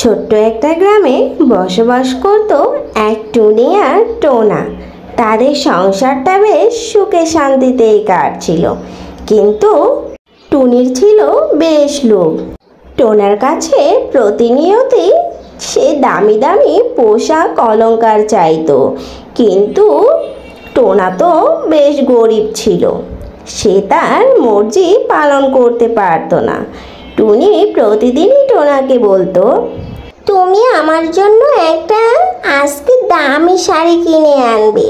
ছোট্ট একটা গ্রামে বসবাস করত এক টুনি আর টোনা। তাদের সংসারটা বেশ সুখে শান্তিতেই কাটছিল, কিন্তু টুনির ছিল বেশ লোভ। টোনার কাছে প্রতিনিয়তই সে দামি দামি পোশাক অলংকার চাইতো, কিন্তু টোনা তো বেশ গরিব ছিল, সে তার মর্জি পালন করতে পারতো না। টুনি প্রতিদিনই টোনাকে বলতো, তুমি আমার জন্য একটা আজকে দামি শাড়ি কিনে আনবে,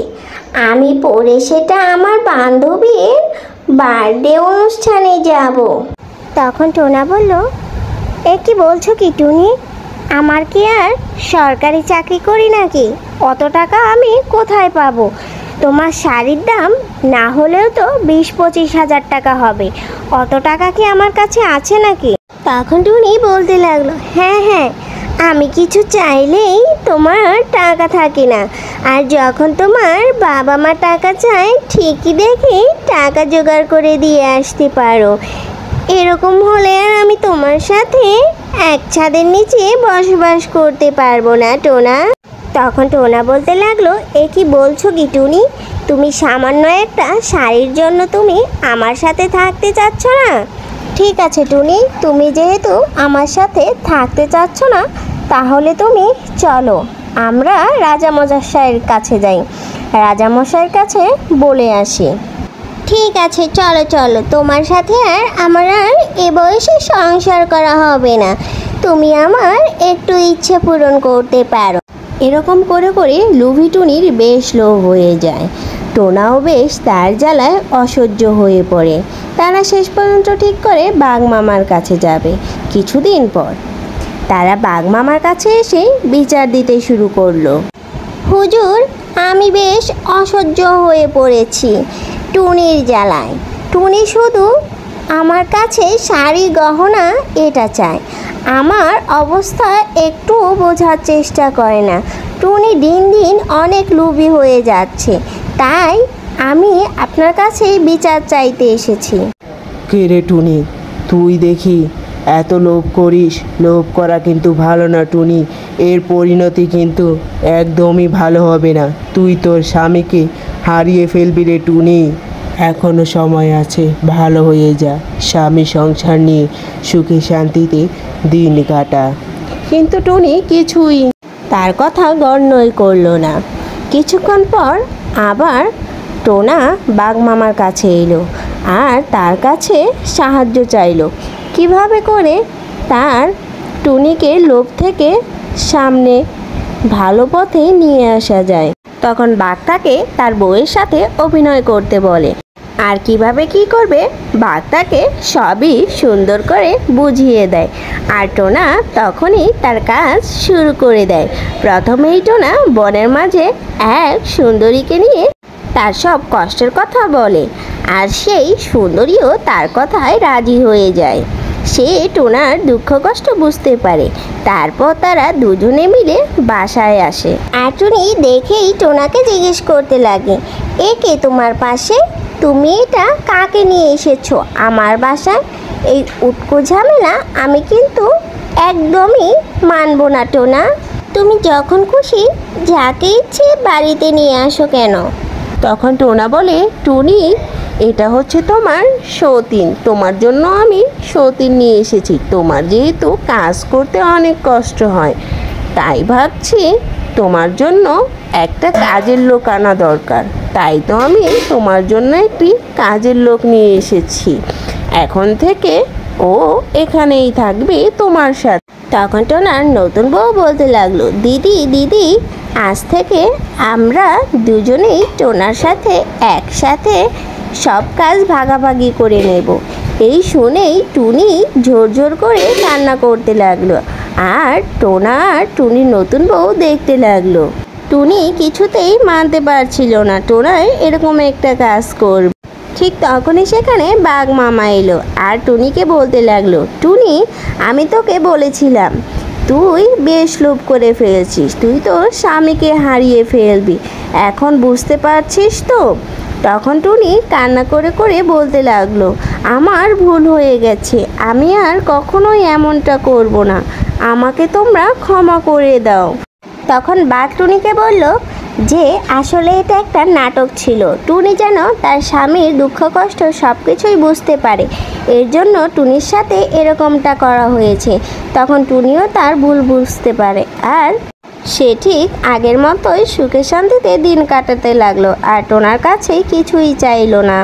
আমি পরে সেটা আমার বান্ধবীর বার্থডে অনুষ্ঠানে যাব। তখন টোনা বলল, এ কি বলছো কি টুনি, আমার কি আর সরকারি চাকরি করি নাকি? অত টাকা আমি কোথায় পাবো? তোমার শাড়ির দাম না হলেও তো 20-25 হাজার টাকা হবে, অত টাকা কি আমার কাছে আছে নাকি? তখন টুনি বলতে লাগলো, হ্যাঁ, আমি কিছু চাইলেই তোমার টাকা থাকে না, আর যখন তোমার বাবা মা টাকা চায় ঠিকই দেখে টাকা জোগাড় করে দিয়ে আসতে পারো। এরকম হলে আর আমি তোমার সাথে এক ছাদের নিচে বসবাস করতে পারবো না টোনা। তখন টোনা বলতে লাগলো, এ কি বলছো কি টুনি, তুমি সামান্য একটা শাড়ির জন্য তুমি আমার সাথে থাকতে চাচ্ছ না? ঠিক আছে টুনি, তুমি যেহেতু আমার সাথে থাকতে চাচ্ছ না, তাহলে তুমি চলো আমরা রাজামশাইয়ের কাছে যাই, রাজামশাইয়ের কাছে বলে আসি। ঠিক আছে, চলো, তোমার সাথে আর আমার আর এ বয়সে সংসার করা হবে না, তুমি আমার একটু ইচ্ছে পূরণ করতে পারো। এরকম করে করে লোভী টুনির বেশ লোভ হয়ে যায়। টোনাও বেশ তার জ্বালায় অসহ্য হয়ে পড়ে। তারা শেষ পর্যন্ত ঠিক করে বাঘ মামার কাছে যাবে। কিছুদিন পর তারা বাঘ মামার কাছে এসে বিচার দিতে শুরু করলো। হুজুর, আমি বেশ অসহ্য হয়ে পড়েছি টুনির জ্বালায়। টুনি শুধু আমার কাছে শাড়ি গহনা এটা চায়, আমার অবস্থা একটু বোঝার চেষ্টা করে না। টুনি দিন দিন অনেক লোভী হয়ে যাচ্ছে, তাই আমি আপনার কাছে বিচার চাইতে এসেছি। কে রে টুনি, তুই দেখি এত লোভ করিস। লোভ করা কিন্তু ভালো না টুনি, এর পরিণতি কিন্তু একদমই ভালো হবে না। তুই তোর স্বামীকে হারিয়ে ফেলবি রে টুনি। এখনো সময় আছে, ভালো হয়ে যা, স্বামী সংসার নিয়ে সুখে শান্তিতে দিন কাটা। কিন্তু টুনি কিছুই তার কথা গণ্যই করলো না। কিছুক্ষণ পর আবার টোনা বাঘ মামার কাছে এলো আর তার কাছে সাহায্য চাইলো, কিভাবে করে তার টুনিকে লোভ থেকে সামনে ভালো পথে নিয়ে আসা যায়। তখন বাঘ তাকে তার বউয়ের সাথে অভিনয় করতে বলে, আর কিভাবে কি করবে বাঘ তাকে সবই সুন্দর করে বুঝিয়ে দেয়। আর টোনা তখনই তার কাজ শুরু করে দেয়। প্রথমেই টোনা বনের মাঝে এক সুন্দরীকে নিয়ে তার সব কষ্টের কথা বলে, আর সেই সুন্দরীও তার কথায় রাজি হয়ে যায়। সে টোনার দুঃখ কষ্ট বুঝতে পারে। তারপর তারা দুজনে মিলে বাসায় আসে। আর টুনি দেখেই টোনাকে জিজ্ঞেস করতে লাগে, এ কে তোমার পাশে? তুমি এটা কাকে নিয়ে এসেছো আমার বাসায়? এই উটকো ঝামেলা আমি কিন্তু একদমই মানব না টোনা। তুমি যখন খুশি যাকে ইচ্ছে বাড়িতে নিয়ে আসো কেন? তখন টোনা বলে, টুনি, এটা হচ্ছে তোমার সতীন, তোমার জন্য আমি সতীন নিয়ে এসেছি। তোমার যেহেতু কাজ করতে অনেক কষ্ট হয়, তাই ভাবছি তোমার জন্য একটা কাজের লোক আনা দরকার, তাই তো আমি তোমার জন্য একটি কাজের লোক নিয়ে এসেছি। এখন থেকে ও এখানেই থাকবে তোমার সাথে। তখন টোনার নতুন বউ বলতে লাগলো, দিদি, আজ থেকে আমরা দুজনেই টোনার সাথে একসাথে সব কাজ ভাগাভাগি করে নেব। এই শুনেই টুনি ঝোরঝোর করে কান্না করতে লাগলো, আর টোনা আর টুনির নতুন বউ দেখতে লাগলো। টুনি কিছুতেই মানতে পারছিল না টোনায় এরকম একটা কাজ করবে। ঠিক তখনই সেখানে বাঘ মামা এলো আর টুনিকে বলতে লাগলো, টুনি, আমি তোকে বলেছিলাম তুই বেশ লোভ করে ফেলছিস, তুই তোর স্বামীকে হারিয়ে ফেলবি। এখন বুঝতে পারছিস তো? তখন টুনি কান্না করে করে বলতে লাগলো, আমার ভুল হয়ে গেছে, আমি আর কখনোই এমনটা করব না, আমাকে তোমরা ক্ষমা করে দাও। তখন বাঘ টুনিকে বলল যে আসলে এটা একটা নাটক ছিল, টুনি যেন তার স্বামীর দুঃখ কষ্ট সব কিছুই বুঝতে পারে, এর জন্য টুনির সাথে এরকমটা করা হয়েছে। তখন টুনিও তার ভুল বুঝতে পারে, আর সে ঠিক আগের মতোই সুখে শান্তিতে দিন কাটাতে লাগলো, আর টোনার কাছে কিছুই চাইলো না।